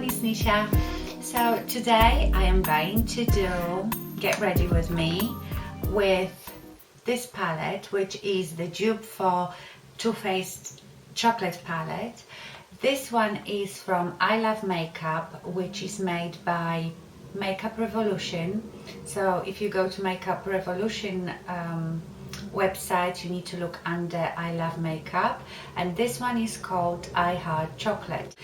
everyone, it's Nisha. So today I am going to do Get Ready With Me with this palette, which is the dupe for Too Faced chocolate palette. This one is from I Love Makeup, which is made by Makeup Revolution. So if you go to Makeup Revolution website, you need to look under I Love Makeup, and this one is called I Heart Chocolate,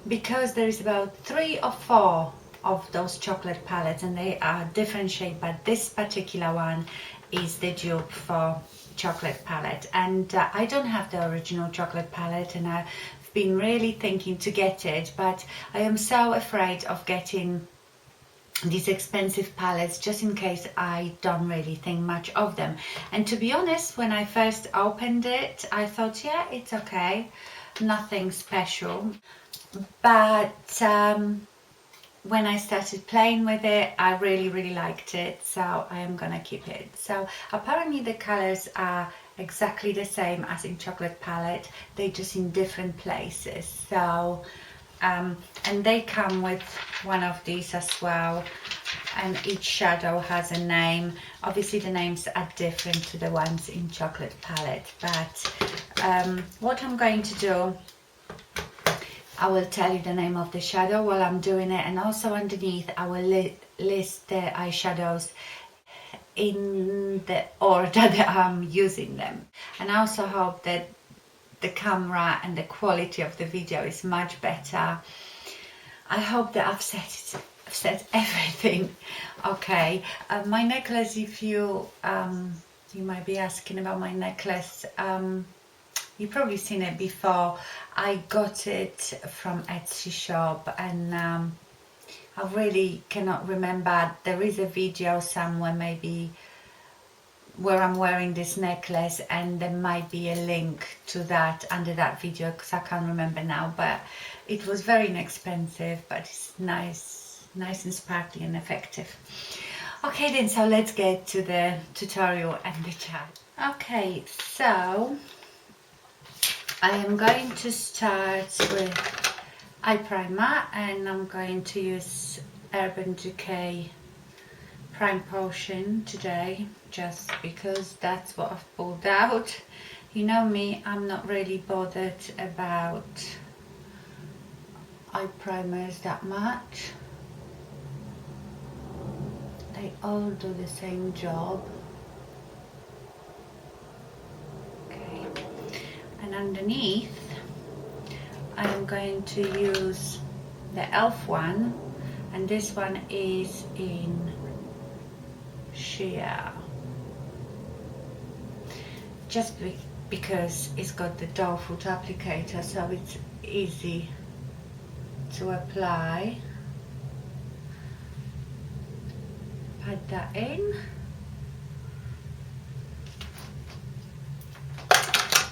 because there is about 3 or 4 of those chocolate palettes and they are different shape, but this particular one is the dupe for chocolate palette. And I don't have the original chocolate palette, and I've been really thinking to get it, but I am so afraid of getting these expensive palettes just in case I don't really think much of them. And to be honest, when I first opened it, I thought, yeah, it's okay, nothing special. But when I started playing with it, I really liked it, so I am gonna keep it. So apparently the colors are exactly the same as in chocolate palette, they're just in different places. So and they come with one of these as well, and each shadow has a name. Obviously the names are different to the ones in chocolate palette, but what I'm going to do, I will tell you the name of the shadow while I'm doing it, and also underneath I will list the eyeshadows in the order that I'm using them. And I also hope that the camera and the quality of the video is much better. I hope that I've said everything okay. My necklace, if you might be asking about my necklace, you've probably seen it before. I got it from Etsy shop, and I really cannot remember. There is a video somewhere maybe where I'm wearing this necklace, and there might be a link to that under that video, because I can't remember now. But it was very inexpensive, but it's nice and sparkly and effective. Okay then, so let's get to the tutorial and the chat. Okay, so I am going to start with eye primer, and I'm going to use Urban Decay Prime Potion today, just because that's what I've pulled out. You know me, I'm not really bothered about eye primers that much. They all do the same job. Okay, and underneath I am going to use the e.l.f. one, and this one is in sheer, just because it's got the doe foot applicator, so it's easy to apply. Put that in.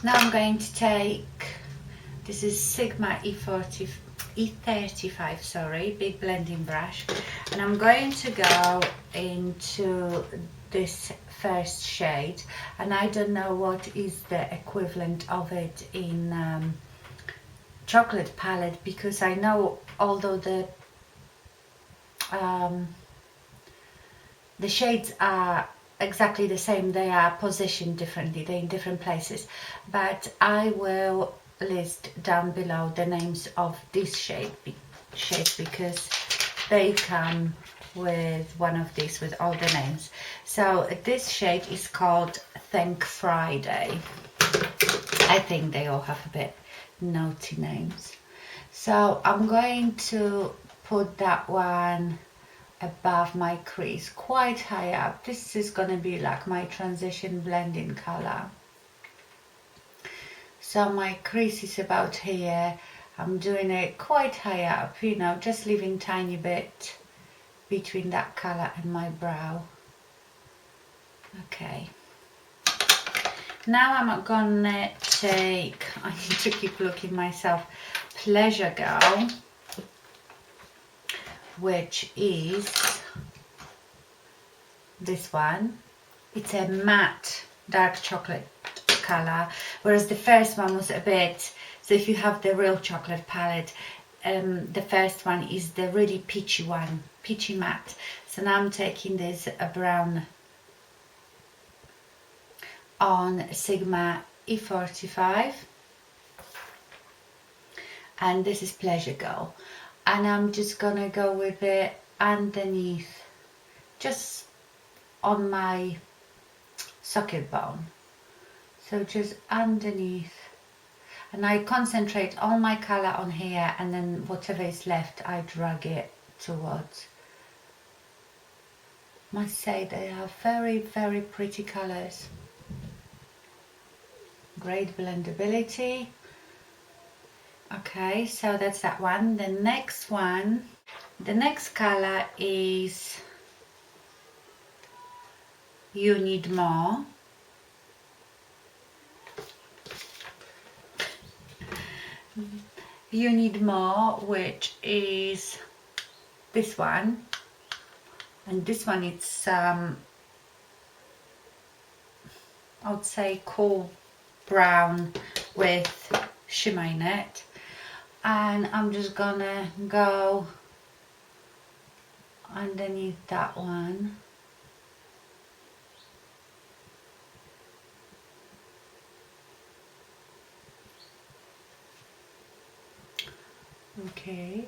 Now I'm going to take, this is Sigma E35, sorry, big blending brush, and I'm going to go into this first shade, and I don't know what is the equivalent of it in chocolate palette, because I know although the shades are exactly the same, they are positioned differently, they're in different places, but I will list down below the names of these shades, because they come with one of these with all the names. So this shade is called Thank Friday. I think they all have a bit naughty names. So I'm going to put that one above my crease, quite high up. This is going to be like my transition blending color. So my crease is about here. I'm doing it quite high up, you know, just leaving tiny bit between that color and my brow. Okay. Now I'm gonna take, I need to keep looking myself, Pleasure Girl, which is this one. It's a matte dark chocolate color, whereas the first one was a bit, so if you have the real chocolate palette, the first one is the really peachy one, peachy matte. So now I'm taking this brown on Sigma E45, and this is Pleasure Girl, and I'm just gonna go with it underneath, just on my socket bone, so just underneath, and I concentrate all my colour on here, and then whatever is left I drag it towards. Must say they are very, very pretty colours. Great blendability. Okay, so that's that one. The next one, the next color is You Need More. You Need More, which is this one, and this one it's I would say cool brown with shimmer in it, and I'm just gonna go underneath that one. Okay,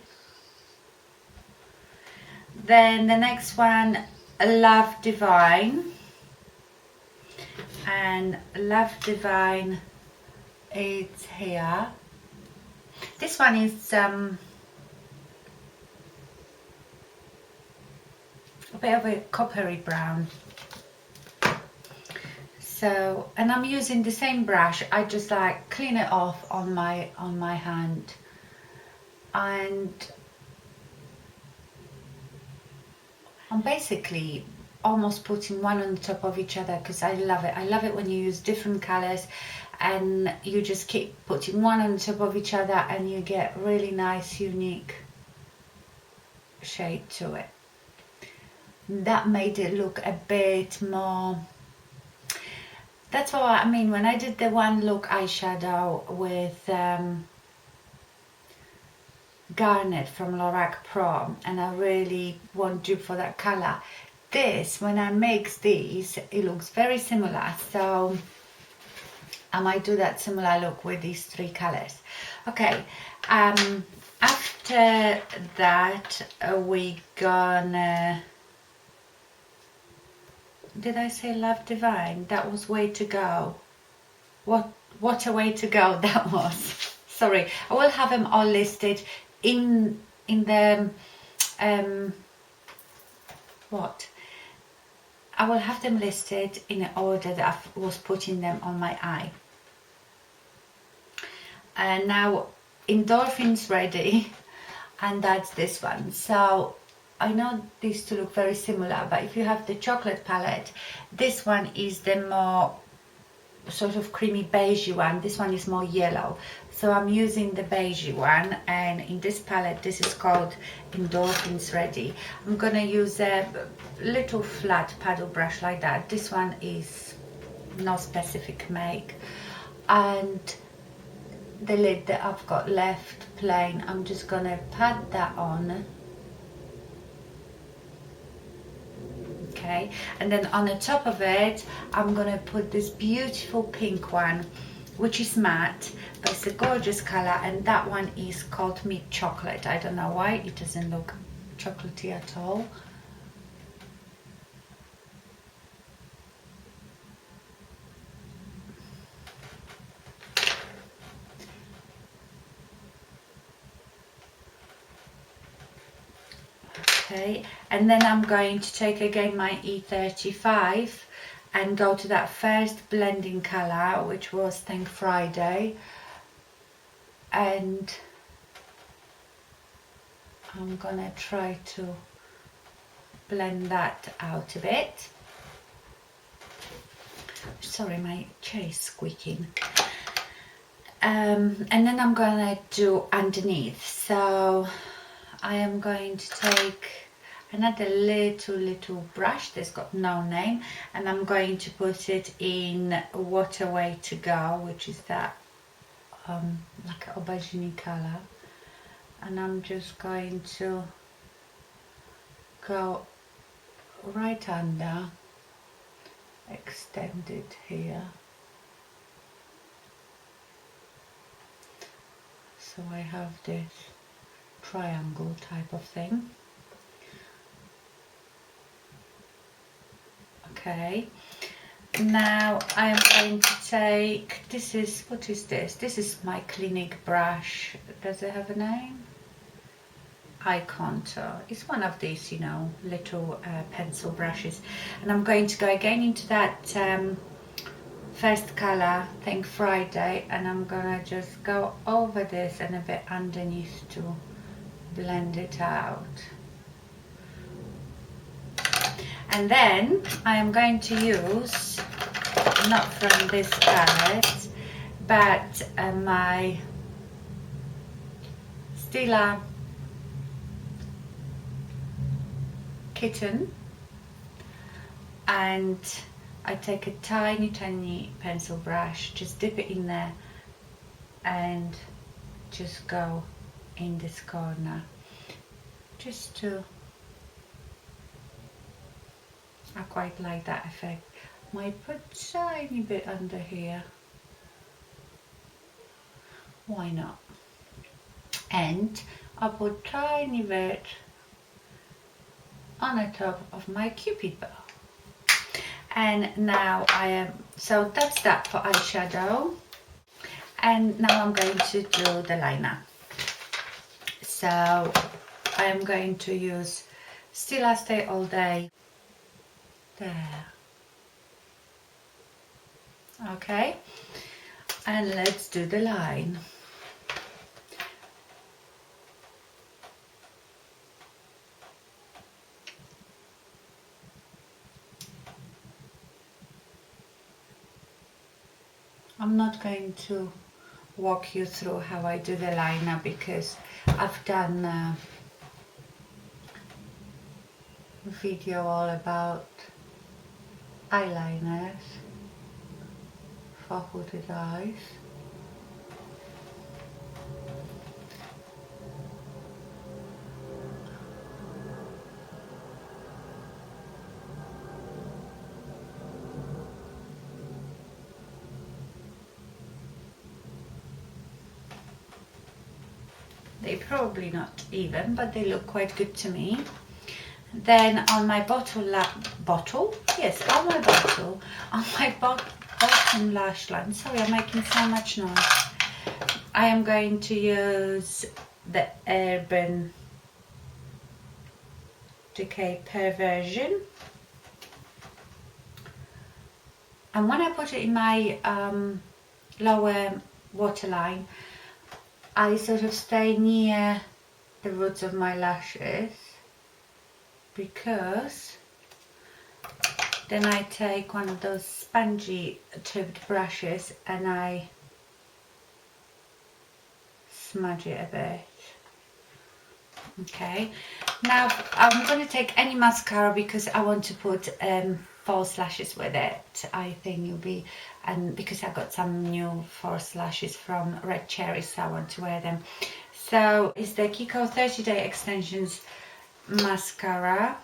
then the next one, Love Divine, and Love Divine, it's here. This one is a bit of a coppery brown. So, and I'm using the same brush. I just like clean it off on my hand, and I'm basically almost putting one on the top of each other, because I love it. I love it when you use different colors and you just keep putting one on the top of each other and you get really nice unique shade to it. That made it look a bit more, that's what I mean when I did the One Look eyeshadow with Garnet from Lorac Pro, and I really want dupe for that color. This, when I mix these, it looks very similar, so I might do that similar look with these three colors. Okay, after that we gonna, did I say Love Divine? That was Way to Go. What a way to go that was. Sorry, I will have them all listed in the I will have them listed in the order that I was putting them on my eye. And now Endorphins ready, and that's this one. So I know these two look very similar, but if you have the chocolate palette, this one is the more sort of creamy beigey one. This one is more yellow, so I'm using the beigey one, and in this palette, this is called Endorphins Ready. I'm gonna use a little flat paddle brush like that. This one is no specific make, and the lid that I've got left plain, I'm just gonna pat that on. Okay, and then on the top of it I'm gonna put this beautiful pink one, which is matte, but it's a gorgeous color, and that one is called Mint Chocolate. I don't know why it doesn't look chocolatey at all. Okay, and then I'm going to take again my E35 and go to that first blending color, which was Thank Friday, and I'm gonna try to blend that out a bit. Sorry, my chair is squeaking. And then I'm gonna do underneath. So I am going to take another little brush that's got no name, and I'm going to put it in What a Way to Go, which is that like aubergine color, and I'm just going to go right under, extend it here, so I have this triangle type of thing. Okay, now I'm going to take, this is, what is this? This is my Clinique brush. Does it have a name? Eye contour. It's one of these, you know, little pencil brushes, and I'm going to go again into that first color, Think Friday, and I'm gonna just go over this and a bit underneath to blend it out. And then I am going to use, not from this palette, but my Stila Kitten, and I take a tiny pencil brush, just dip it in there and just go in this corner, just to, I quite like that effect. Might put a tiny bit under here, why not? And I'll put tiny bit on the top of my Cupid bow. And now I am, so that's that for eyeshadow. And now I'm going to do the liner. So I am going to use Stila Stay All Day. There. Okay. And let's do the line. I'm not going to walk you through how I do the liner because I've done a video all about eyeliners for hooded eyes. They're probably not even, but they look quite good to me. Then on my bottom bottom lash line, sorry, I'm making so much noise, I am going to use the Urban Decay Perversion, and when I put it in my lower waterline, I sort of stay near the roots of my lashes, because then I take one of those spongy tipped brushes and I smudge it a bit. Okay, now I'm going to take any mascara because I want to put false lashes with it. I think you'll be, and because I got some new false lashes from Red Cherry, so I want to wear them. So it's the Kiko 30-Day Extensions mascara.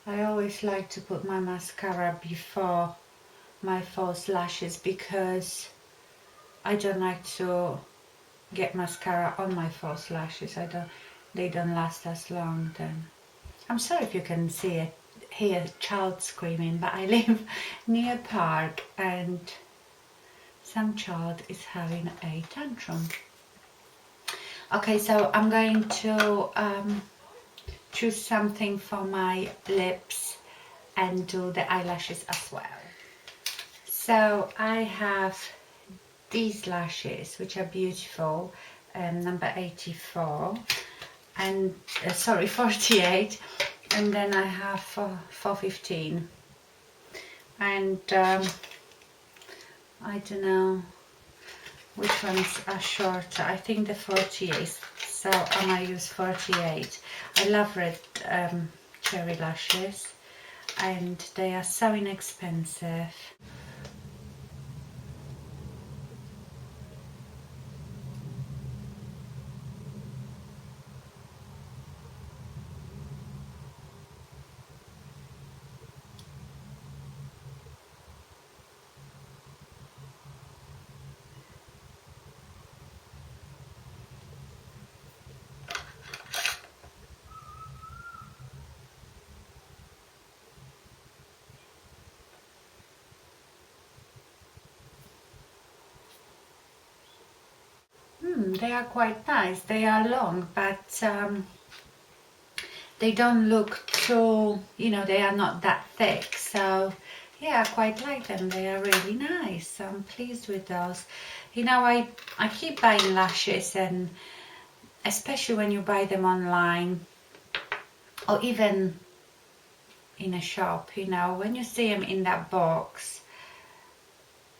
I always like to put my mascara before my false lashes because I don't like to get mascara on my false lashes. They don't last as long then. I'm sorry if you can see it, hear a child screaming, but I live near a park and some child is having a tantrum. Okay, so I'm going to choose something for my lips and do the eyelashes as well. So I have these lashes, which are beautiful, number 84 and sorry, 48, and then I have 415, and I don't know which ones are shorter. I think the 48, so I might use 48. I love Red Cherry lashes and they are so inexpensive. They are quite nice. They are long, but they don't look too, you know, they are not that thick. So yeah, I quite like them. They are really nice. I'm pleased with those. You know, I keep buying lashes, and especially when you buy them online or even in a shop, you know, when you see them in that box,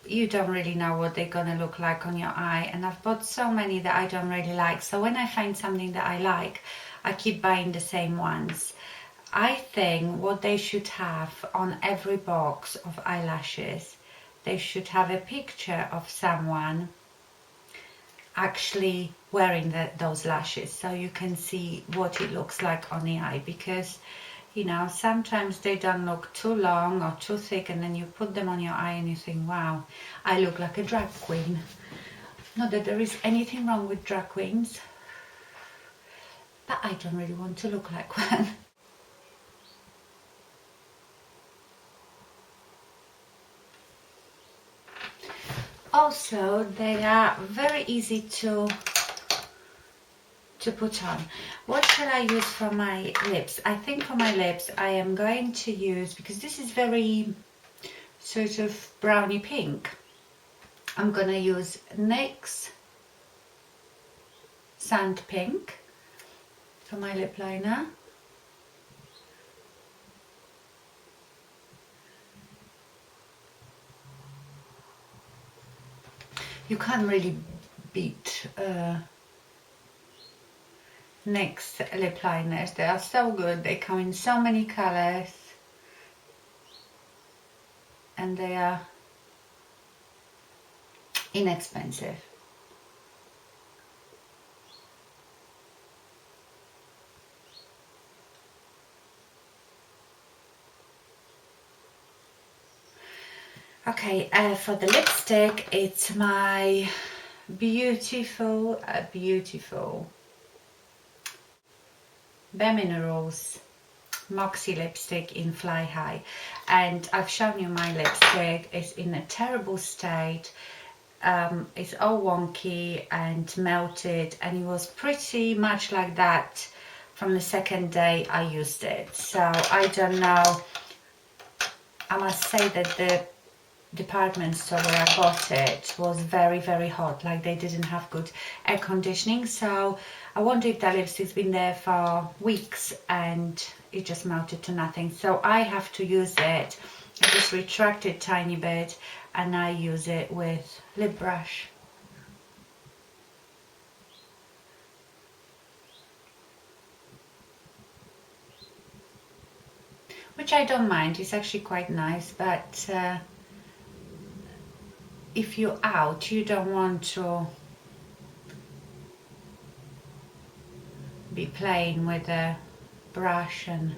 you don't really know what they're gonna look like on your eye. And I've bought so many that I don't really like. So when I find something that I like, I keep buying the same ones. I think what they should have on every box of eyelashes, they should have a picture of someone actually wearing those lashes, so you can see what it looks like on the eye. Because, you know, sometimes they don't look too long or too thick, and then you put them on your eye and you think, wow, I look like a drag queen. Not that there is anything wrong with drag queens, but I don't really want to look like one. Also, they are very easy to put on. What shall I use for my lips? I think for my lips I am going to use, because this is very sort of browny pink, I'm gonna use NYX Sand Pink for my lip liner. You can't really beat NYX lip liners. They are so good. They come in so many colors, and they are inexpensive. Okay, for the lipstick, it's my beautiful Bare Minerals Moxie lipstick in Fly High. And I've shown you my lipstick. It's in a terrible state. It's all wonky and melted, and it was pretty much like that from the second day I used it. So I don't know. I must say that the department store where I bought it was very, very hot. Like, they didn't have good air conditioning. So I wonder if that lipstick's been there for weeks and it just melted to nothing. So I have to use it. I just retract it a tiny bit and I use it with lip brush. Which I don't mind. It's actually quite nice, but if you're out, you don't want to be playing with a brush and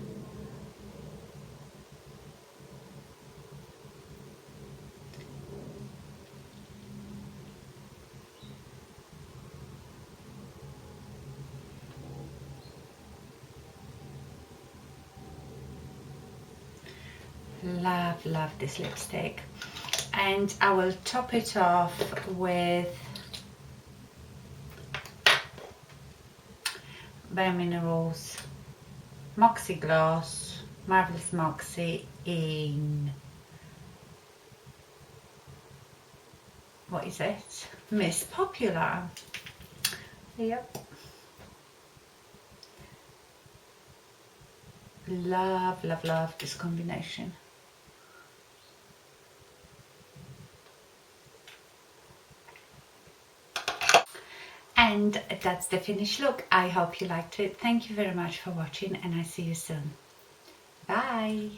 love this lipstick. And I will top it off with Bare Minerals Moxie Gloss, Marvelous Moxie in, what is it? Miss Popular. Yep. Love this combination. And that's the finished look. I hope you liked it. Thank you very much for watching, and I see you soon. Bye.